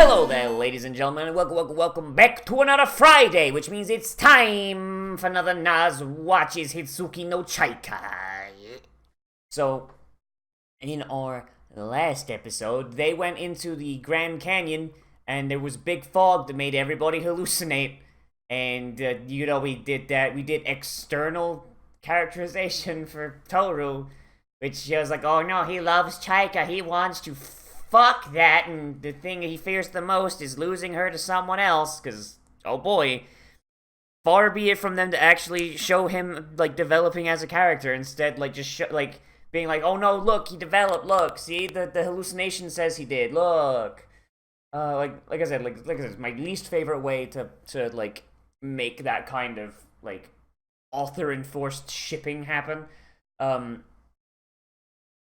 Hello there, ladies and gentlemen, and welcome back to another Friday, which means it's time for another Nozz watches Hitsugi no Chaika. So, in our last episode, they went into the Grand Canyon, and there was big fog that made everybody hallucinate. And, we did that. We did external characterization for Toru, which shows like, oh no, he loves Chaika, he wants to fuck that, and the thing he fears the most is losing her to someone else, because, oh boy, far be it from them to actually show him, like, developing as a character, instead, like, just being like, oh no, look, he developed, look, see, the hallucination says he did, look. Like I said, it's my least favorite way to like, make that kind of, like, author-enforced shipping happen.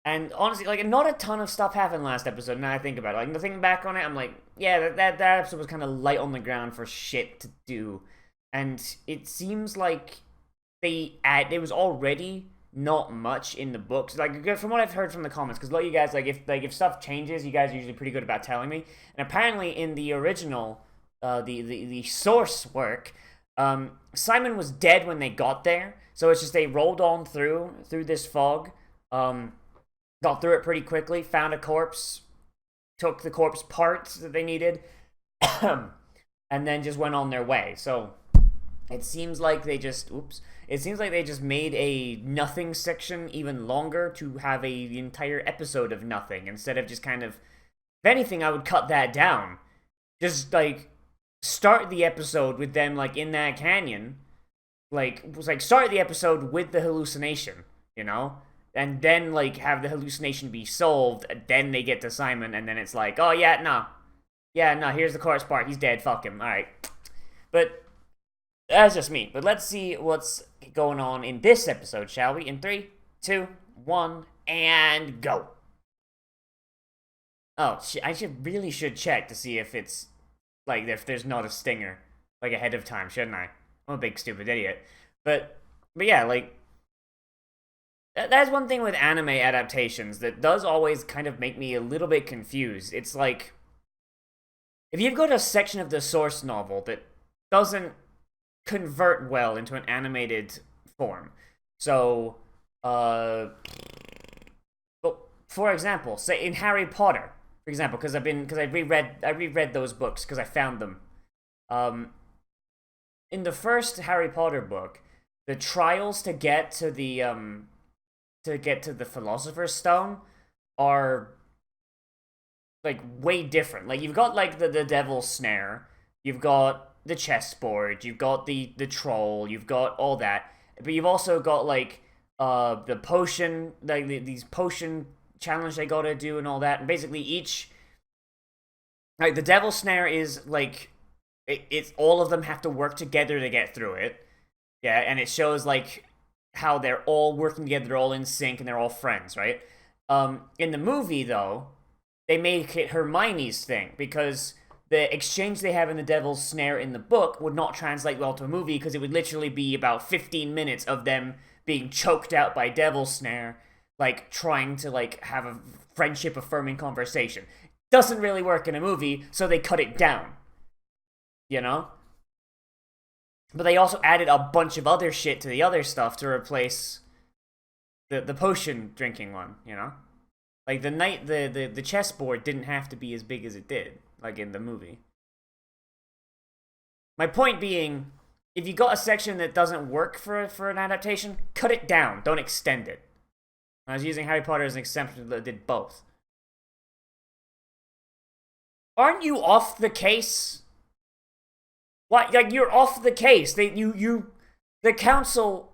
And honestly, like, not a ton of stuff happened last episode, now I think about it. Like, looking back on it, I'm like, yeah, that episode was kind of light on the ground for shit to do. And it seems like there was already not much in the books. Like, from what I've heard from the comments, because a lot of you guys, if stuff changes, you guys are usually pretty good about telling me. And apparently in the original, the source work, Simon was dead when they got there. So it's just they rolled on through this fog, got through it pretty quickly, found a corpse, took the corpse parts that they needed, and then just went on their way. So it seems like they just made a nothing section even longer to have the entire episode of nothing, instead of just kind of, if anything, I would cut that down. Just, like, start the episode with them, like, in that canyon. Start the episode with the hallucination, you know? And then, like, have the hallucination be solved, then they get to Simon, and then it's like, oh, no, here's the corpse part, he's dead, fuck him, alright. But, that's just me. But let's see what's going on in this episode, shall we? In 3, 2, 1, and go! Oh, I really should check to see if it's, like, if there's not a stinger, like, ahead of time, shouldn't I? I'm a big stupid idiot. But yeah, like, that's one thing with anime adaptations that does always kind of make me a little bit confused. It's like, if you've got a section of the source novel that doesn't convert well into an animated form, so, for example, say in Harry Potter, for example, because I reread those books because I found them. In the first Harry Potter book, the trials to get to the Philosopher's Stone are, like, way different. Like, you've got, like, the Devil's Snare, you've got the chessboard, you've got the troll, you've got all that, but you've also got, like, the potion, like, these potion challenge they gotta do and all that, and basically each, like, the Devil's Snare is, like, it's all of them have to work together to get through it, yeah, and it shows, like, how they're all working together, they're all in sync, and they're all friends, right? In the movie, though, they make it Hermione's thing, because the exchange they have in the Devil's Snare in the book would not translate well to a movie, because it would literally be about 15 minutes of them being choked out by Devil's Snare, like, trying to, like, have a friendship-affirming conversation. Doesn't really work in a movie, so they cut it down. You know? But they also added a bunch of other shit to the other stuff to replace the potion drinking one, you know? Like, the chessboard didn't have to be as big as it did, like in the movie. My point being, if you got a section that doesn't work for an adaptation, cut it down, don't extend it. I was using Harry Potter as an example that did both. Aren't you off the case? What? Like, you're off the case. The council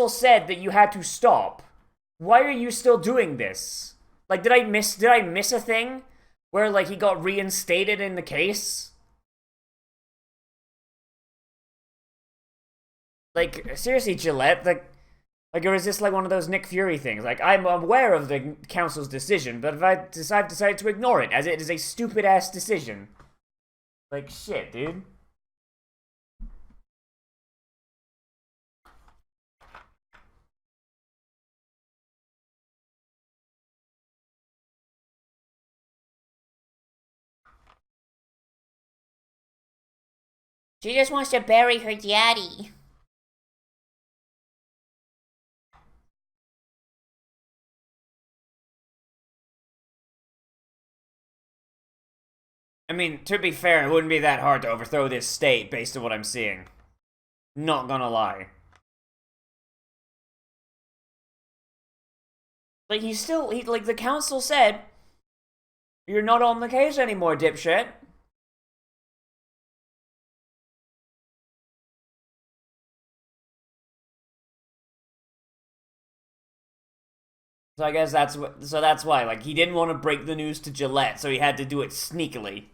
said that you had to stop. Why are you still doing this? Like, did I miss a thing where, like, he got reinstated in the case? Like, seriously, Gillette, like, or is this like one of those Nick Fury things? Like, I'm aware of the council's decision, but if I've decided to ignore it, as it is a stupid-ass decision. Like, shit, dude. She just wants to bury her daddy. I mean, to be fair, it wouldn't be that hard to overthrow this state based on what I'm seeing. Not gonna lie. Like, like, the council said, you're not on the case anymore, dipshit. So I guess that's why, like, he didn't want to break the news to Gillette, so he had to do it sneakily.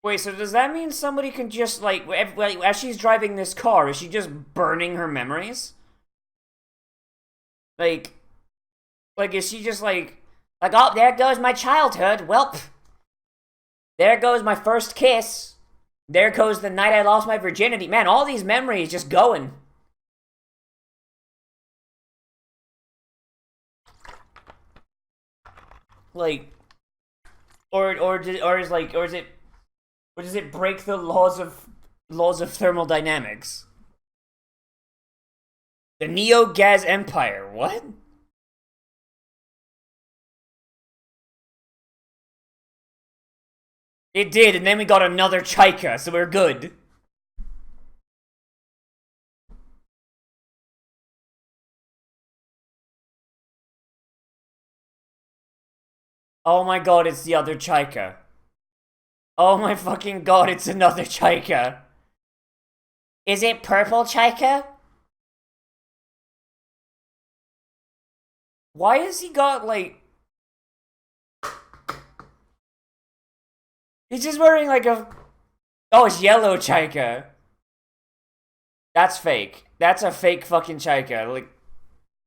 Wait, so does that mean somebody can just, like, as she's driving this car, is she just burning her memories? Like, is she just oh, there goes my childhood. Well, there goes my first kiss. There goes the night I lost my virginity. Man, all these memories just going. Like, or does it break the laws of thermodynamics? The Neo Gas Empire. What? It did, and then we got another Chaika, so we're good. Oh my god, it's the other Chaika. Oh my fucking god, it's another Chaika. Is it purple Chaika? Why has he got, like... He's just wearing, like, a... Oh, it's yellow Chaika. That's fake. That's a fake fucking Chaika. Like,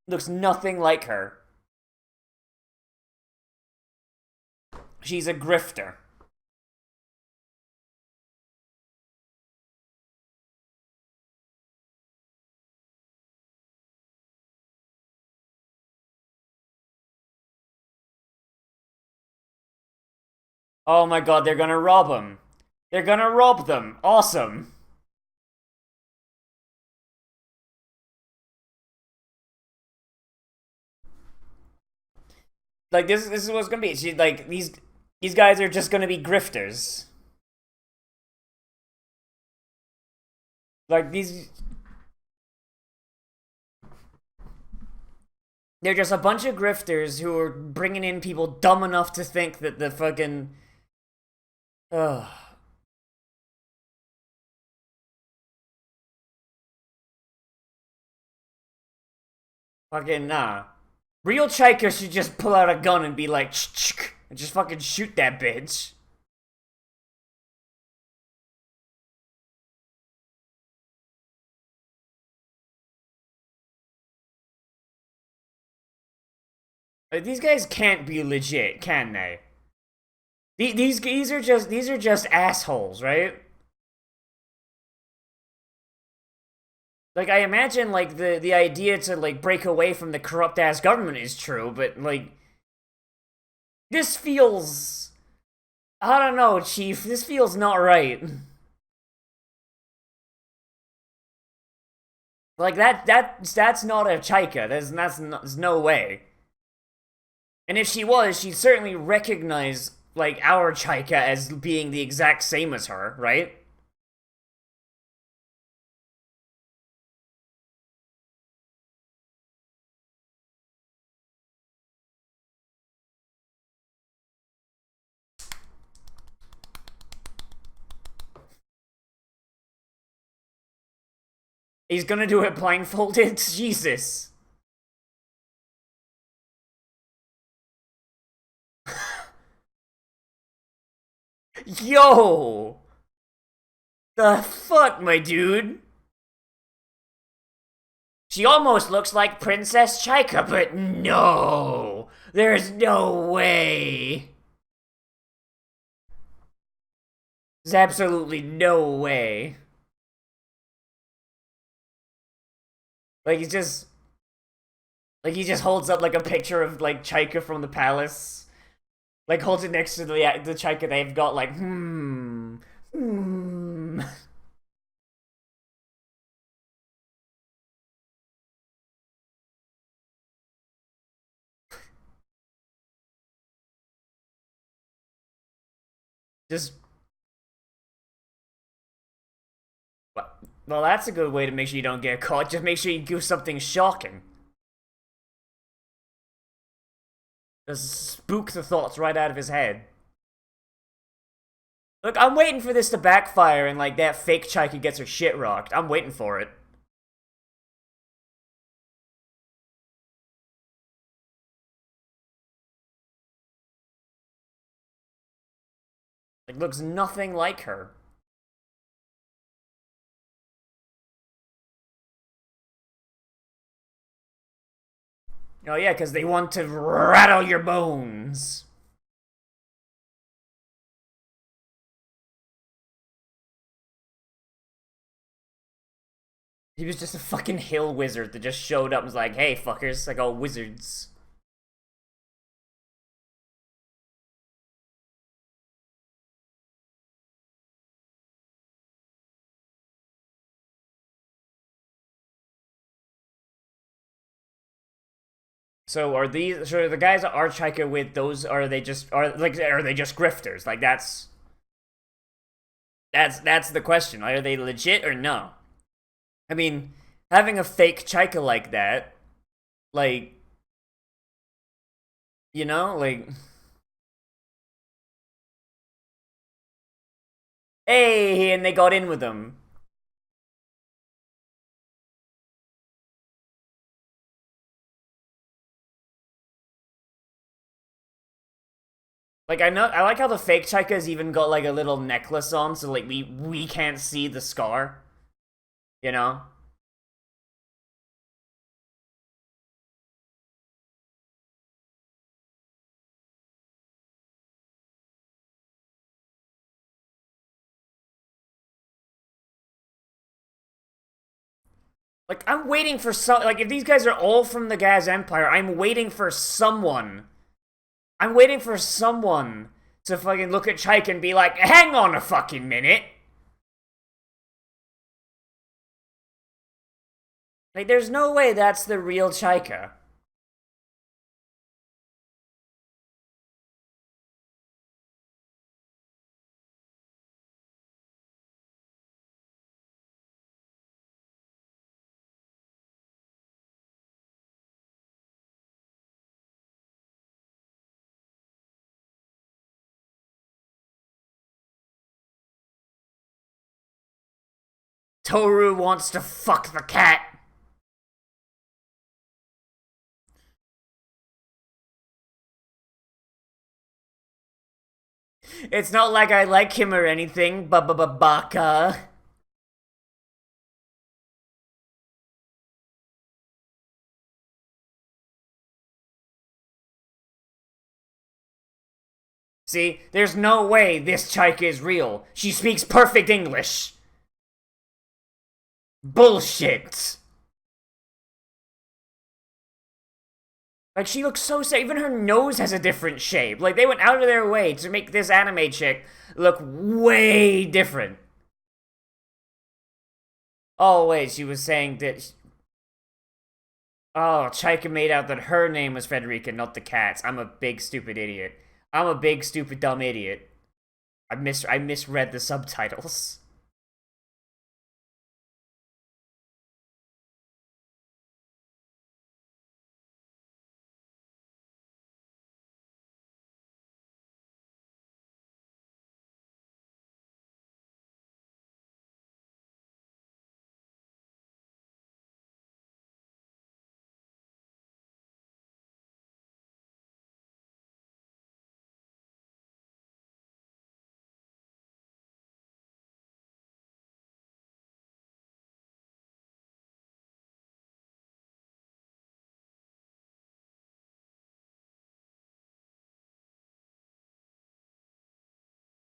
looks nothing like her. She's a grifter. Oh my god, they're gonna rob him. They're gonna rob them. Awesome. Like, this is what's gonna be. She, like, these guys are just gonna be grifters. Like, they're just a bunch of grifters who are bringing in people dumb enough to think that the fucking... Ugh. Fucking nah. Real Chaika should just pull out a gun and be like, and just fucking shoot that bitch. Like, these guys can't be legit, can they? These are just assholes, right? Like, I imagine, like, the idea to, like, break away from the corrupt ass government is true, but, like, this feels... I don't know, Chief. This feels not right. Like, that's not a Chaika. There's no way. And if she was, she'd certainly recognize, like, our Chaika as being the exact same as her, right? He's gonna do it blindfolded? Jesus. Yo! The fuck, my dude? She almost looks like Princess Chaika, but no! There's no way! There's absolutely no way. Like, he's just... Like, he just holds up, like, a picture of, like, Chaika from the palace. Like, holds it next to the Chaika they've got, like, Just... Well, that's a good way to make sure you don't get caught. Just make sure you do something shocking. Just spook the thoughts right out of his head. Look, I'm waiting for this to backfire and, like, that fake Chaika gets her shit rocked. I'm waiting for it. Like, looks nothing like her. Oh yeah, because they want to rattle your bones. He was just a fucking hill wizard that just showed up and was like, hey, fuckers, I got wizards. So are these so the guys at Archika with those are they just grifters? Like that's the question. Are they legit or no? I mean, having a fake Chaika like that, like like hey, and they got in with them. Like I like how the fake Chaika's even got like a little necklace on, so like we can't see the scar. You know? Like I'm waiting for some like if these guys are all from the Gaz Empire, I'm waiting for someone. I'm waiting for someone to fucking look at Chaika and be like, hang on a fucking minute. Like there's no way that's the real Chaika. Toru wants to fuck the cat. It's not like I like him or anything, baka. See, there's no way this Chaika is real. She speaks perfect English. Bullshit. Like, she looks so sad. Even her nose has a different shape. Like, they went out of their way to make this anime chick look way different. Oh, wait, she was saying that... Oh, Chaika made out that her name was Frederica, not the cat's. I'm a big, stupid idiot. I'm a big, stupid, dumb idiot. I misread the subtitles.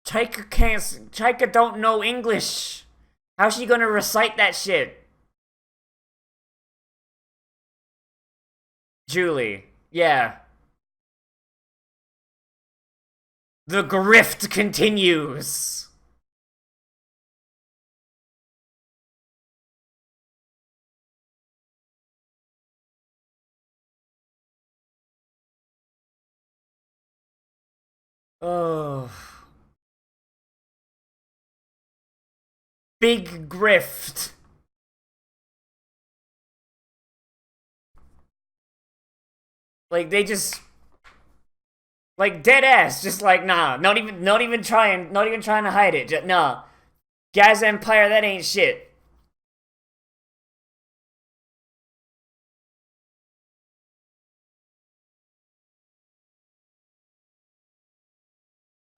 Chaika don't know English. How's she gonna recite that shit? Julie. Yeah. The grift continues. Oh. Big grift. Like they just like dead ass, just like nah, not even trying to hide it. Just, nah. Gaz Empire, that ain't shit.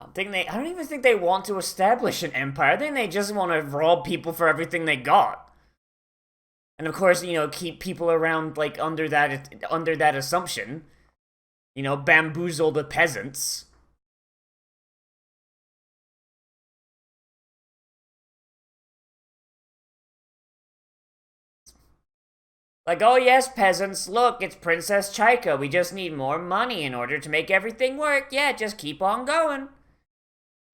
I don't even think they want to establish an empire. I think they just want to rob people for everything they got. And of course, keep people around like under that assumption. Bamboozle the peasants. Like, oh yes, peasants, look, it's Princess Chaika. We just need more money in order to make everything work. Yeah, just keep on going.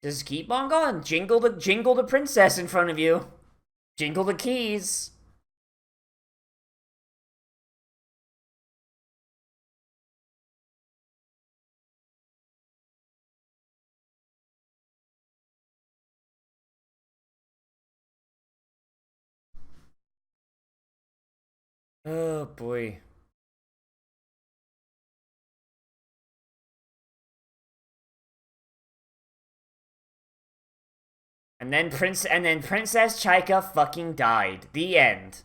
Just keep on going. Jingle the princess in front of you. Jingle the keys. Oh boy. And then Princess Chaika fucking died. The end.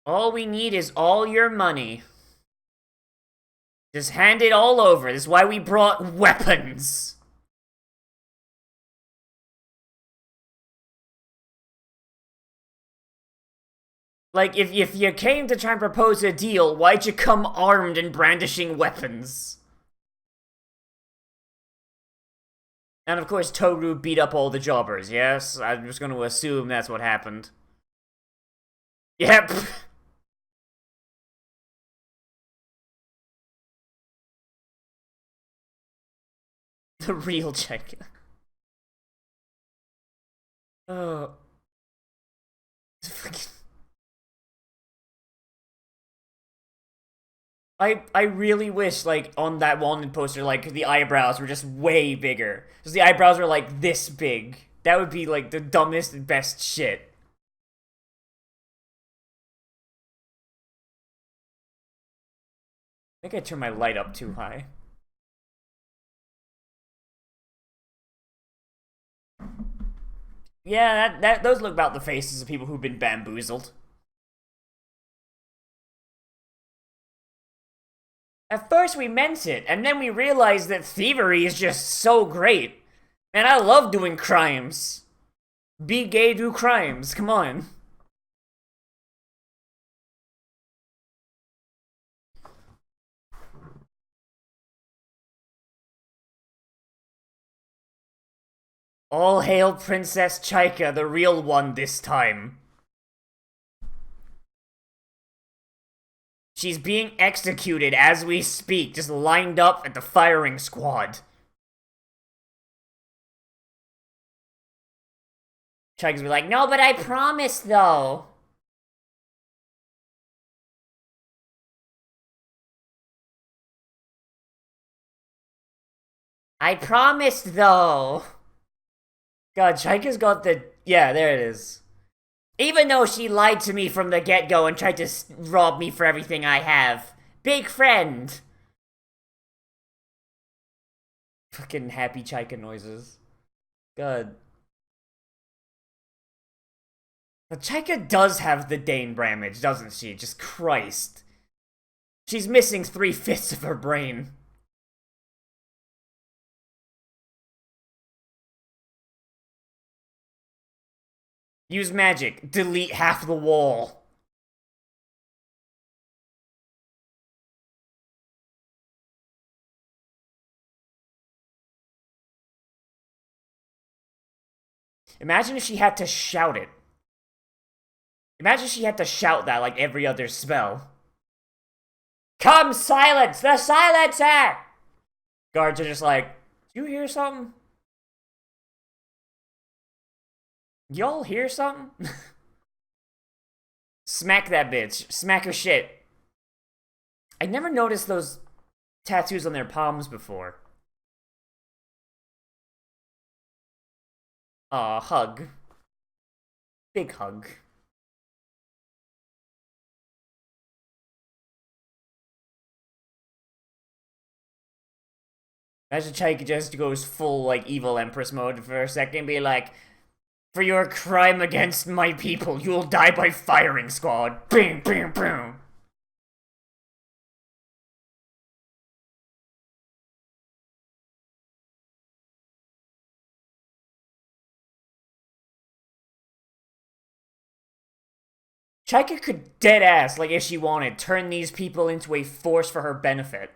All we need is all your money. Just hand it all over. This is why we brought weapons. Like, if you came to try and propose a deal, why'd you come armed and brandishing weapons? And of course, Toru beat up all the jobbers, yes? I'm just gonna assume that's what happened. Yep. The real Chaika. Oh. Fucking. I really wish, like, on that wanted poster, like, the eyebrows were just way bigger. Because the eyebrows were, like, this big. That would be, like, the dumbest and best shit. I think I turned my light up too high. Yeah, those look about the faces of people who've been bamboozled. At first we meant it, and then we realized that thievery is just so great. And I love doing crimes. Be gay, do crimes. Come on. All hail Princess Chaika, the real one this time. She's being executed as we speak, just lined up at the firing squad. Chaika's be like, no, but I promised though. I promised though. God, Chaika's got the. Yeah, there it is. Even though she lied to me from the get-go and tried to rob me for everything I have. Big friend! Fucking happy Chaika noises. God. But Chaika does have the Dane Bramage, doesn't she? Just Christ. She's missing 3/5 of her brain. Use magic. Delete half the wall. Imagine if she had to shout it. Imagine she had to shout that like every other spell. Come, silence! The silencer! Guards are just like, do you hear something? Y'all hear something? Smack that bitch. Smack her shit. I never noticed those tattoos on their palms before. Aw, hug. Big hug. Imagine Chaika just goes full, like, evil Empress mode for a second and be like, for your crime against my people, you will die by firing squad. Bing, bing, boom. Chaika could dead ass, like if she wanted, turn these people into a force for her benefit.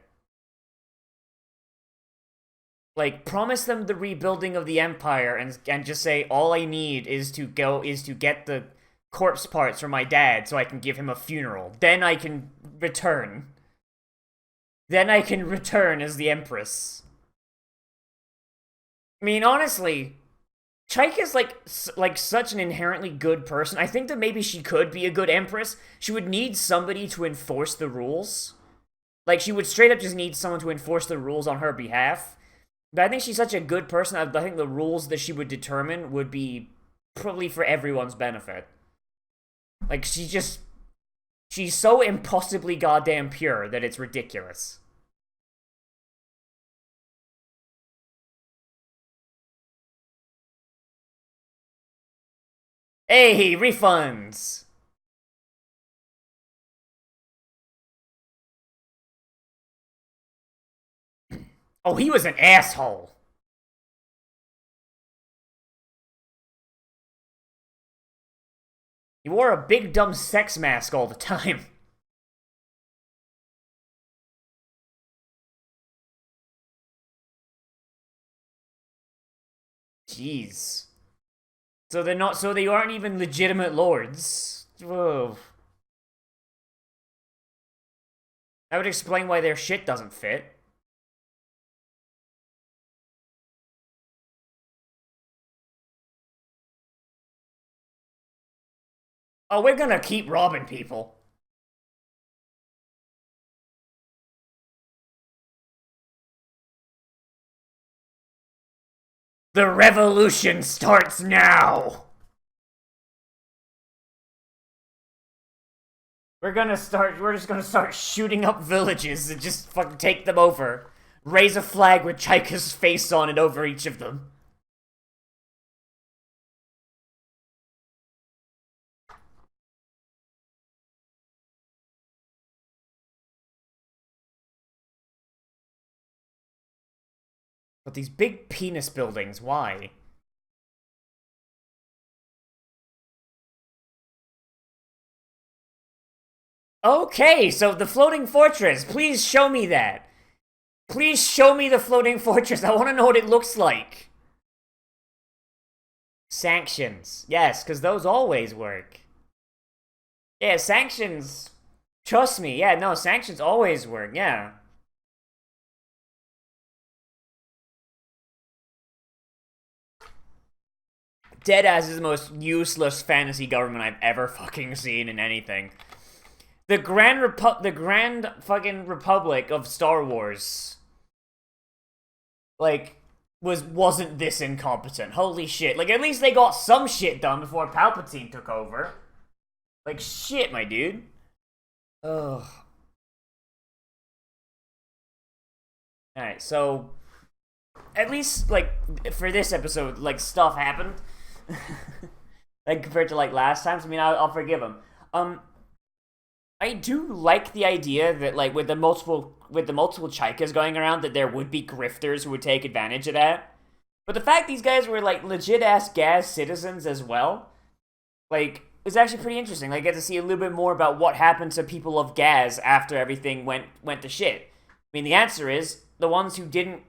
Like, promise them the rebuilding of the Empire and just say, all I need is to get the corpse parts from my dad so I can give him a funeral. Then I can return. Then I can return as the Empress. I mean, honestly, Chaika's like such an inherently good person. I think that maybe she could be a good Empress. She would need somebody to enforce the rules. Like, she would straight up just need someone to enforce the rules on her behalf. But I think she's such a good person, I think the rules that she would determine would be probably for everyone's benefit. Like, she's so impossibly goddamn pure that it's ridiculous. Hey, refunds! Oh, he was an asshole. He wore a big dumb sex mask all the time. Jeez. So they aren't even legitimate lords. Whoa. That would explain why their shit doesn't fit. Oh, we're gonna keep robbing people. The revolution starts now! We're just gonna start shooting up villages and just fucking take them over. Raise a flag with Chaika's face on it over each of them. But these big penis buildings, why? Okay, so the floating fortress. Please show me that. Please show me the floating fortress. I want to know what it looks like. Sanctions. Yes, because those always work. Yeah, sanctions. Trust me. Yeah, no, sanctions always work. Yeah. Deadass is the most useless fantasy government I've ever fucking seen in anything. The grand fucking Republic of Star Wars, like, wasn't this incompetent. Holy shit. Like, at least they got some shit done before Palpatine took over. Like, shit, my dude. Ugh. Alright, so, at least, like, for this episode, like, stuff happened. Like, compared to, like, last times. I mean, I'll forgive him. I do like the idea that, like, with the multiple Chaikas going around, that there would be grifters who would take advantage of that. But the fact these guys were, like, legit-ass Gaz citizens as well, like, it's actually pretty interesting. Like, I get to see a little bit more about what happened to people of Gaz after everything went to shit. I mean, the answer is the ones who didn't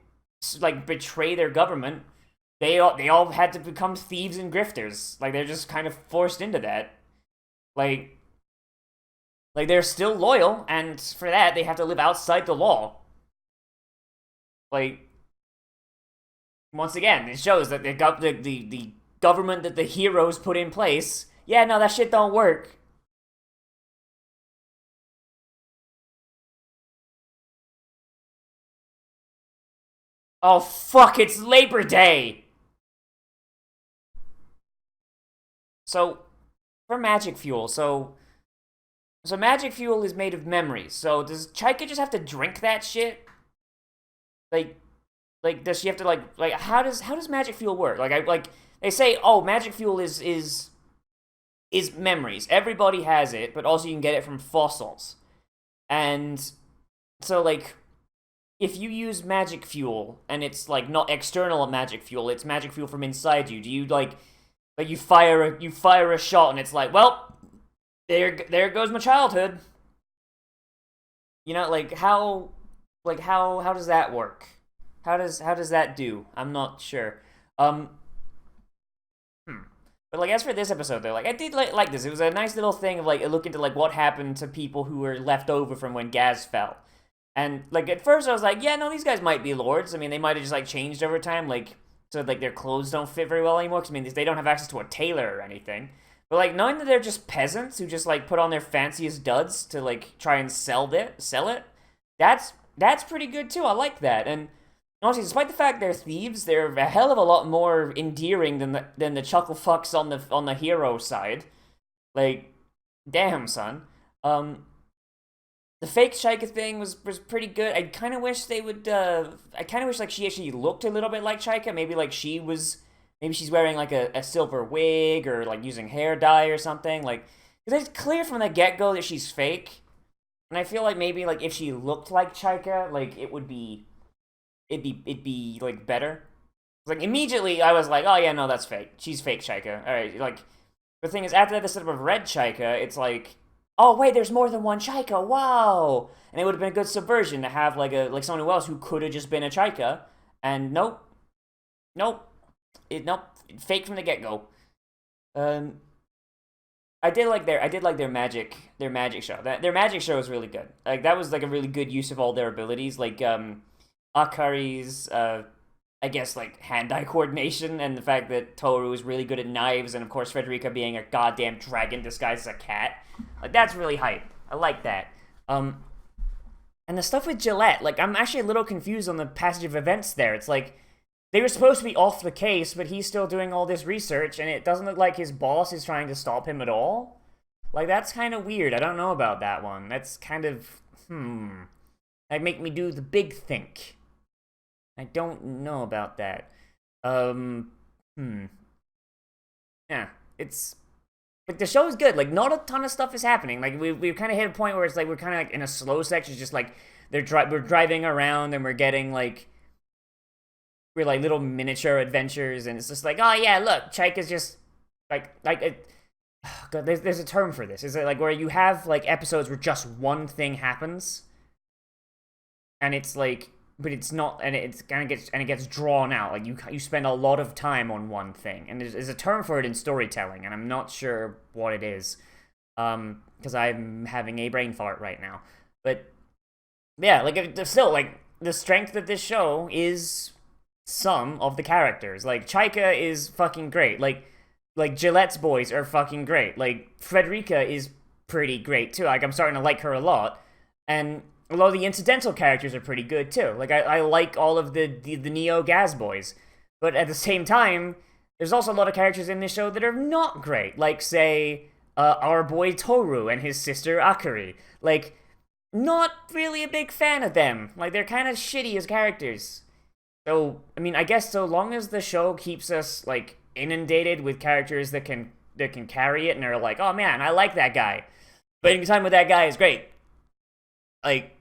like betray their government. They all had to become thieves and grifters. Like, they're just kind of forced into that. Like, they're still loyal, and for that they have to live outside the law. Like, once again, it shows that the government that the heroes put in place. Yeah, no, that shit don't work. Oh fuck! It's Labor Day. So, for magic fuel, so magic fuel is made of memories. So does Chaika just have to drink that shit? Like, does she have to like how does magic fuel work? Like they say, oh, magic fuel is memories. Everybody has it, but also you can get it from fossils. And so like if you use magic fuel and it's like not external magic fuel, it's magic fuel from inside you. Do you like you fire a shot and it's like, well, there goes my childhood. You know, how does that work? How does that do? I'm not sure. Um, but like as for this episode though, like I did like this. It was a nice little thing of like a look into like what happened to people who were left over from when Gaz fell. And like at first I was like, yeah, no, these guys might be lords. I mean, they might have just like changed over time, like so like their clothes don't fit very well anymore. Cause I mean, they don't have access to a tailor or anything. But like knowing that they're just peasants who just like put on their fanciest duds to like try and sell it, that's pretty good too. I like that. And honestly, despite the fact they're thieves, they're a hell of a lot more endearing than the chuckle fucks on the hero side. Like, damn, son. Um, the fake Chaika thing was pretty good. I kind of wish they would. I kind of wish like she actually looked a little bit like Chaika. Maybe like maybe she's wearing like a silver wig or like using hair dye or something. Like, because it's clear from the get go that she's fake. And I feel like maybe like if she looked like Chaika, like it'd be like better. Like immediately I was like, oh yeah, no, that's fake. She's fake Chaika. All right, like the thing is after that instead of red Chaika, it's like, oh wait, there's more than one Chaika. Wow, and it would have been a good subversion to have like someone else who could have just been a Chaika, and nope, nope, nope, fake from the get go. Um, I did like their magic show. Their magic show was really good. Like that was like a really good use of all their abilities. Like Akari's I guess like hand-eye coordination and the fact that Toru is really good at knives and of course Frederica being a goddamn dragon disguised as a cat. Like that's really hype. I like that. Um and the stuff with Gillette, like I'm actually a little confused on the passage of events there. It's like they were supposed to be off the case, but he's still doing all this research and it doesn't look like his boss is trying to stop him at all. Like that's kind of weird. I don't know about that one. That's kind of That make me do the big think. I don't know about that. Um, Yeah, it's like the show is good. Like not a ton of stuff is happening. Like we've kind of hit a point where it's like we're kind of like in a slow section. It's just like we're driving around and we're getting like we're like little miniature adventures, and it's just like, oh yeah, look, Chaika's just like it. God, there's a term for this. Is it like where you have like episodes where just one thing happens, and it's like, but it's not, and it's kind of gets drawn out. Like you spend a lot of time on one thing, and there's a term for it in storytelling, and I'm not sure what it is, because I'm having a brain fart right now. But yeah, like still, like the strength of this show is some of the characters. Like Chaika is fucking great. Like Gillette's boys are fucking great. Like Frederica is pretty great too. Like I'm starting to like her a lot, and a lot of the incidental characters are pretty good too. Like I like all of the Neo Gaz boys, but at the same time, there's also a lot of characters in this show that are not great. Like say our boy Toru and his sister Akari. Like not really a big fan of them. Like they're kind of shitty as characters. So I mean, I guess so long as the show keeps us like inundated with characters that can carry it and are like, oh man, I like that guy. Spending time with that guy is great. Like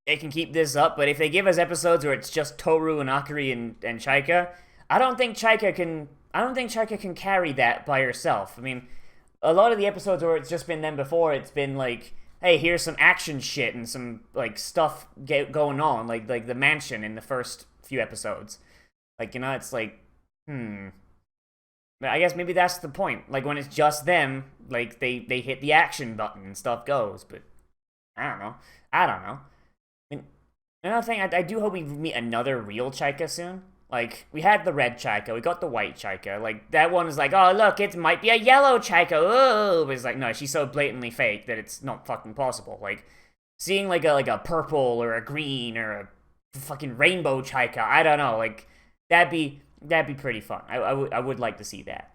they can keep this up, but if they give us episodes where it's just Toru and Akari and Chaika, I don't think Chaika can carry that by herself. I mean, a lot of the episodes where it's just been them before, it's been like, hey, here's some action shit and some like stuff going on, like the mansion in the first few episodes. Like, it's like, I guess maybe that's the point. Like, when it's just them, like, they hit the action button and stuff goes. But I don't know. I mean, another thing, I do hope we meet another real Chaika soon. Like, we had the red Chaika, we got the white Chaika. Like, that one is like, oh, look, it might be a yellow Chaika. Oh, but it's like, no, she's so blatantly fake that it's not fucking possible. Like, seeing like a purple or a green or a fucking rainbow Chaika, I don't know. Like, that'd be pretty fun. I would like to see that.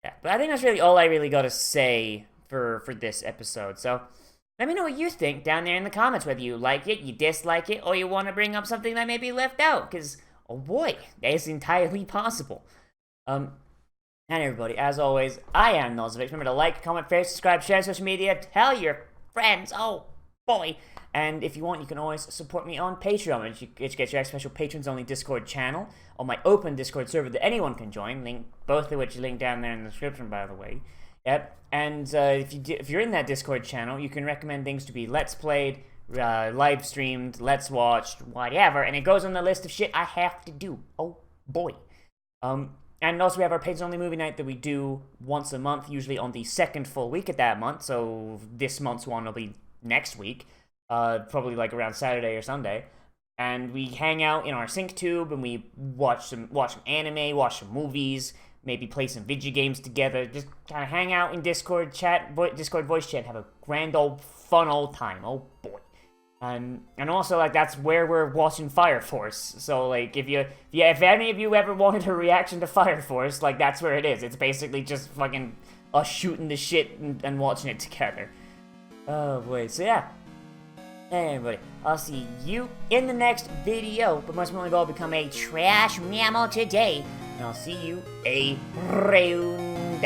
Yeah, but I think that's really all I really got to say for this episode. So let me know what you think down there in the comments, whether you like it, you dislike it, or you want to bring up something that may be left out, because, oh boy, that is entirely possible. And everybody, as always, I am Nozz. Remember to like, comment, favorite, subscribe, share on social media, tell your friends, oh boy. And if you want, you can always support me on Patreon, which gets your special patrons-only Discord channel, on my open Discord server that anyone can join, both of which are linked down there in the description, by the way. Yep, and if you're in that Discord channel, you can recommend things to be Let's Played, live streamed, Let's Watched, whatever, and it goes on the list of shit I have to do. Oh boy. And also we have our patrons-only movie night that we do once a month, usually on the second full week of that month, so this month's one will be next week. Probably like around Saturday or Sunday, and we hang out in our sync tube and we watch some anime, watch some movies, maybe play some video games together, just kind of hang out in Discord Discord voice chat, have a grand old fun old time. Oh boy. And also, like, that's where we're watching Fire Force. So like, if any of you ever wanted a reaction to Fire Force, like, that's where it is. It's basically just fucking us shooting the shit and watching it together. Oh boy. So yeah. Hey everybody, I'll see you in the next video, but most importantly, all become a trash mammal today, and I'll see you around.